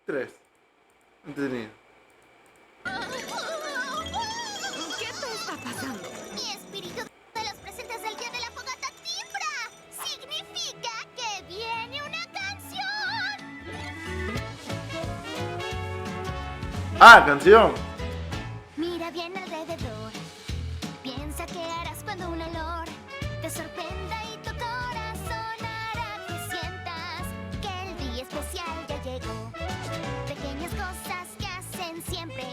3. Entretenido. ¿Qué te está pasando? Mi espíritu de los presentes del día de la fogata timbra. Significa que viene una canción. ¡Ah, canción! Mira bien alrededor. Piensa qué harás cuando un olor te sorprenda y tu corazón hará que sientas que el día especial ya llegó. Pequeñas cosas que hacen siempre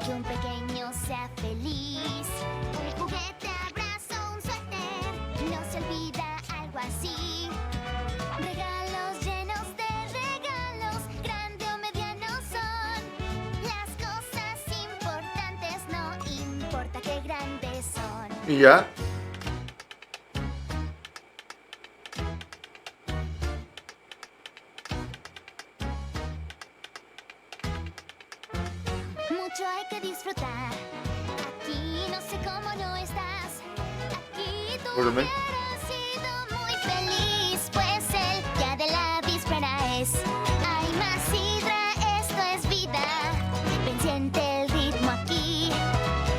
que un pequeño sea feliz. Un juguete, abrazo, un suéter, no se olvida algo así. Regalos llenos de regalos, grande o mediano son. Las cosas importantes no importa qué grandes son. ¿Y ya? Mucho hay que disfrutar. Aquí no sé cómo no estás. Aquí tú Por lo menos. hubieras sido muy feliz, pues el día de la víspera es. Hay más sidra, esto es vida. Ven, siente el ritmo aquí.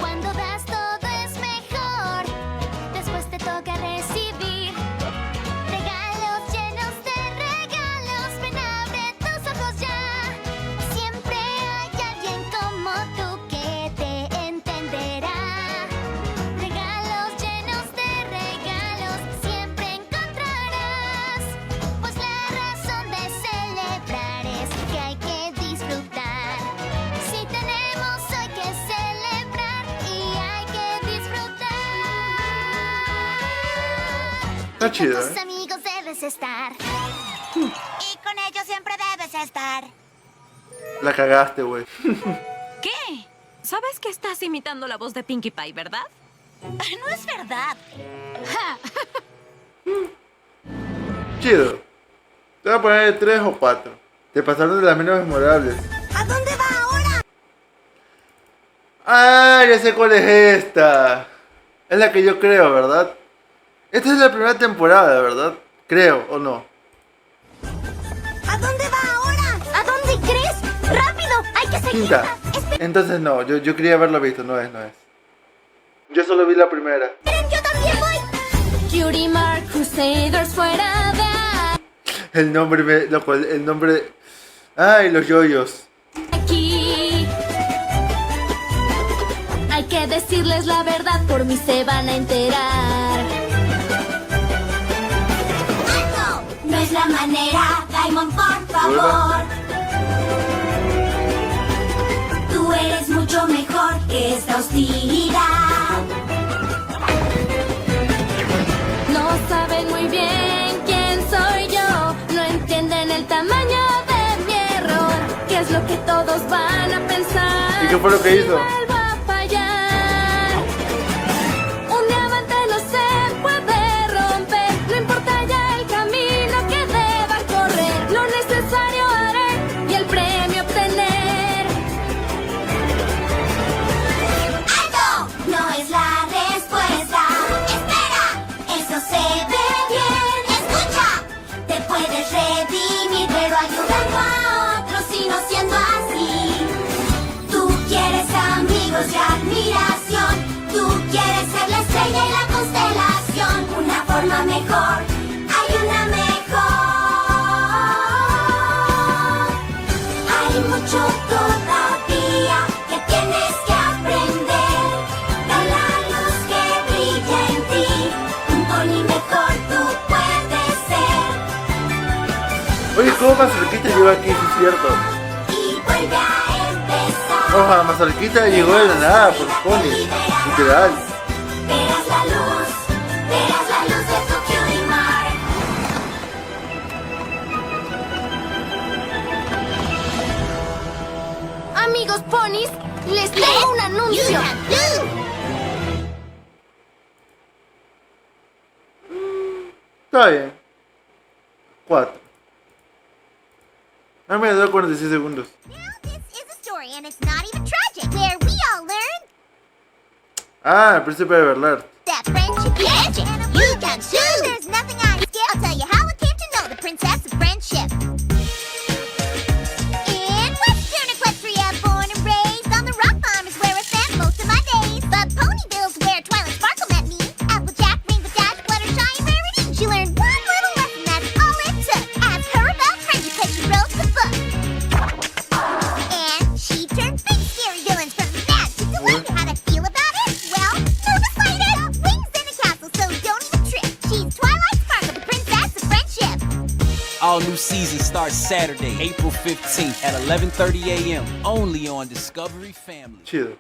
Cuando das todo es mejor. Después te toca recibir regalos llenos de regalos. Ven, abre tus ojos ya. Siempre hay alguien como tú que te entenderá. Regalos llenos de regalos siempre encontrarás. Pues la razón de celebrar es que hay que disfrutar. Si tenemos hoy que celebrar y hay que disfrutar. Está chido, Con tus ¿eh? amigos debes estar. Y con ellos siempre debes estar. La cagaste, güey. ¿Qué? ¿Sabes que estás imitando la voz de Pinkie Pie, verdad? No es verdad. Chido. Te voy a poner 3 o 4. Te pasaron de las menos memorables. ¿A dónde va ahora? ¡Ah! Ya sé cuál es esta. Es la que yo creo, ¿verdad? Esta es la primera temporada, ¿verdad? Creo, ¿o no? ¿A dónde va ahora? ¿A dónde crees? ¡Rápido! ¡Hay que seguirla! Quinta. Entonces no, yo quería haberlo visto, no es. Yo solo vi la primera. ¡Esperen, yo también voy! Cutie Mark Crusaders fuera de El nombre, loco, el nombre... ¡Ay, los yoyos! aquí. Hay que decirles la verdad, por mí se van a enterar. ¡Alto! No es la manera, Diamond, por favor. Tú eres mucho mejor que esta hostilidad. No saben muy bien quién soy yo, no entienden el tamaño de mi error. ¿Qué es lo que todos van a pensar? ¿Y qué fue lo que si hizo? vuelvo a fallar? Un diamante no se puede romper, no importa ya el camino que deba correr. Lo necesario haré y el premio obtener. ¡Alto! No es la respuesta. Espera, eso se ve bien. Escucha, te puedes redimir, pero ayudando a otros y no siendo así. Tú quieres amigos y admiración. Tú quieres ser la estrella y la constelación. Una forma mejor, hay una mejor. Hay mucho todavía que tienes que aprender. Da la luz que brilla en ti. Un pony mejor tú puedes ser. Oye, ¿cómo Mazorquita llegó aquí? Sí, es cierto. Y vuelve a empezar. Oja, Mazorquita llegó de la nada por Pony. Literal. Verás la luz de tu Cutie Mark. Amigos ponis, les tengo un anuncio. Está bien. 4. A mí me dio 46 segundos. Now this is a story and it's not even tragic. Where we all learn Ah, el príncipe de Bel-Air. that friendship is magic. You can too. There's nothing I skip. I'll tell you how I came to know the princess of friendship. In All new season starts Saturday, April 15th at 11:30 a.m. only on Discovery Family. Chido.